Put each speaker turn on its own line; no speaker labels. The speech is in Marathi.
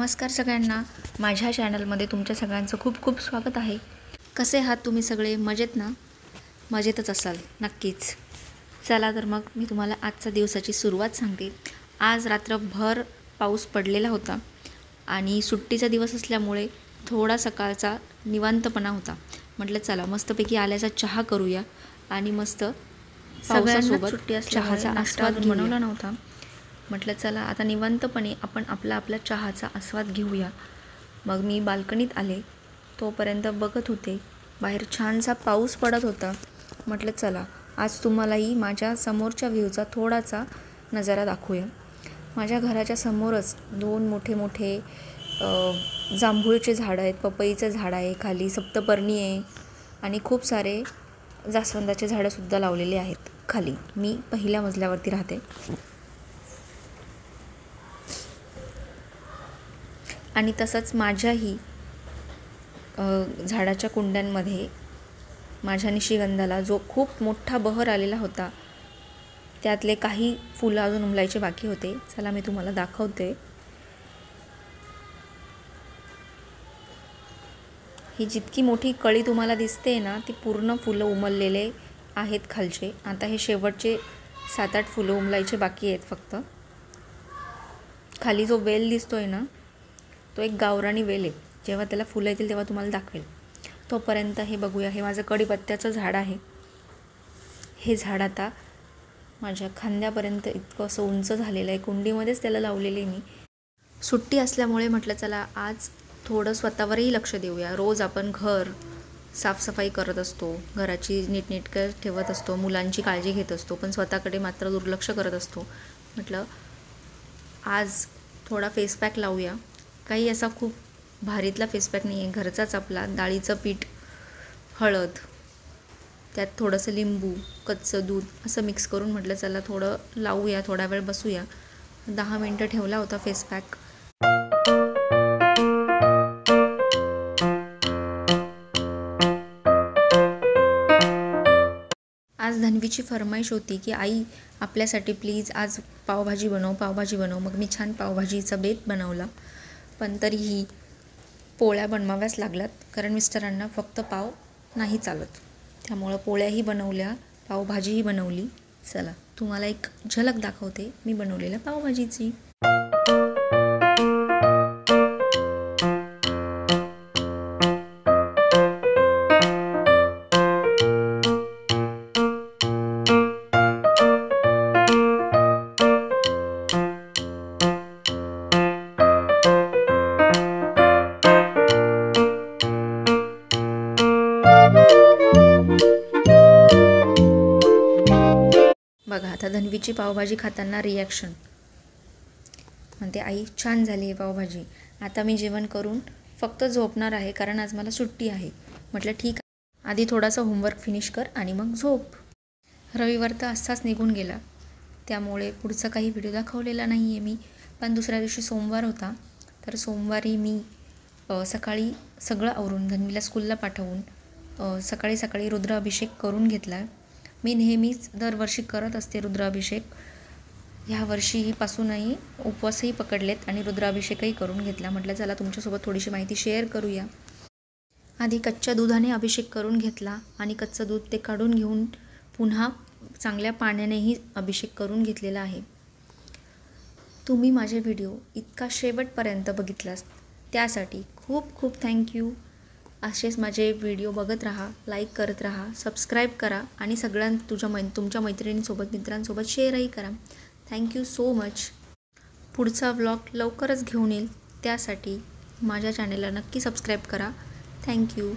नमस्कार सगळ्यांना, माझ्या चॅनलमध्ये तुमच्या सगळ्यांचं खूप खूप स्वागत आहे। कसे आहात तुम्ही सगळे? मजेत ना? मजेतच असाल नक्कीच। चला तर मग मी तुम्हाला आजच्या दिवसाची सुरुवात सांगते। आज रात्रभर पाऊस पडलेला होता आणि सुट्टीचा दिवस असल्यामुळे थोडा सकाळचा निवांतपणा होता। म्हटलं चला मस्तपैकी आल्याचा चहा करूया आणि मस्त सगळ्यांसोबत सुट्टी चहाचा आस्वाद बनवला नव्हता। म्हटलं चला आता निवांतपणे आपण आपला चहाचा आस्वाद घेऊया। मग मी बाल्कनीत आले, तोपर्यंत बघत होते बाहेर छानसा पाऊस पडत होता। म्हटलं चला आज तुम्हालाही माझ्या समोरच्या व्ह्यूचा थोडासा नजारा दाखवूया। माझ्या घराच्या समोरच दोन मोठे मोठे जांभूळचे झाडं आहेत, पपईचं झाड आहे, खाली सप्तपर्णी आहे आणि खूप सारे जास्वंदाचे झाडंसुद्धा लावलेले आहेत खाली। मी पहिल्या मजल्यावरती राहते आणि तसंच माझ्याही झाडाच्या कुंड्यांमध्ये माझ्या निशिगंधाला जो खूप मोठा बहर आलेला होता, त्यातले काही फुलं अजून उमलायचे बाकी होते। चला मी तुम्हाला दाखवते। ही जितकी मोठी कळी तुम्हाला दिसते ना, ती पूर्ण फुलं उमललेले आहेत खालचे। आता हे शेवटचे 7-8 फुलं उमलायचे बाकी आहेत फक्त। खाली जो वेल दिसतोय ना, तो एक गावरानी वेल आहे। जेव्हा त्याला फुलं येतील तेव्हा तुम्हाला दाखवेल। तोपर्यंत हे बघूया, हे माझं कढीपत्त्याचं झाड आहे। हे झाड आता माझ्या खांद्यापर्यंत इतकं असं उंच झालेलं आहे। कुंडीमध्येच त्याला लावलेले मी। सुट्टी असल्यामुळे म्हटलं चला आज थोडं स्वतःवरही लक्ष देऊया। रोज आपण घर साफसफाई करत असतो, घराची नीटनेटकं ठेवत असतो, मुलांची काळजी घेत असतो, पण स्वतःकडे मात्र दुर्लक्ष करत असतो। म्हटलं आज थोडा फेस पॅक लावूया। काही असा खूप भारीतला फेस पॅक नाही आहे, घरचाच आपला डाळीचं पीठ, हळद, त्यात थोडंसं लिंबू, कच्चं दूध असं मिक्स करून म्हटलं चला थोडं लावूया, थोडा वेळ बसूया। 10 मिनटं ठेवला होता फेस पॅक। आज धन्वीची फरमाईश होती की आई आपल्यासाठी प्लीज आज पावभाजी बनव, पावभाजी बनव। मग मी छान पावभाजीचा बेत बनवला, पण तरीही पोळ्या बनवाव्याच लागल्यात, कारण मिस्टरांना फक्त पाव नाही चालत। त्यामुळं पोळ्याही बनवल्या, पावभाजीही बनवली। चला तुम्हाला एक झलक दाखवते मी बनवलेल्या पावभाजीची। बघा आता धन्वीची पावभाजी खाताना रिॲक्शन, म्हणते आई छान झाली आहे पावभाजी। आता मी जेवण करून फक्त झोपणार आहे, कारण आज मला सुट्टी आहे। म्हटलं ठीक आहे, आधी थोडासा होमवर्क फिनिश कर आणि मग झोप। रविवार तर असाच निघून गेला, त्यामुळे पुढचा काही व्हिडिओ दाखवलेला नाही आहे मी। पण दुसऱ्या दिवशी सोमवार होता, तर सोमवारी मी सकाळी सगळं आवरून धन्वीला स्कूलला पाठवून सकाळी सकाळी रुद्राभिषेक करून घेतला। मी नेहमीच दरवर्षी करत असते रुद्राभिषेक। ह्या वर्षीपासूनही उपवासही पकडलेत आणि रुद्राभिषेकही करून घेतला। म्हटलं चला तुमच्यासोबत थोडीशी माहिती शेअर करूया। आधी कच्च्या दुधाने अभिषेक करून घेतला आणि कच्चं दूध ते काढून घेऊन पुन्हा चांगल्या पाण्यानेही अभिषेक करून घेतलेला आहे। तुम्ही माझे व्हिडिओ इतका शेवटपर्यंत बघितलास त्यासाठी खूप खूप थँक्यू। असेच माझे व्हिडिओ बघत राहा, लाईक करत राहा, सबस्क्राईब करा आणि तुमच्या मैत्रिणींसोबत, मित्रांसोबत शेअरही करा। Thank you so much. पुढचा व्लॉग लवकरच घेऊन येईल, त्यासाठी माझ्या चॅनेलला नक्की सबस्क्राईब करा। थँक्यू।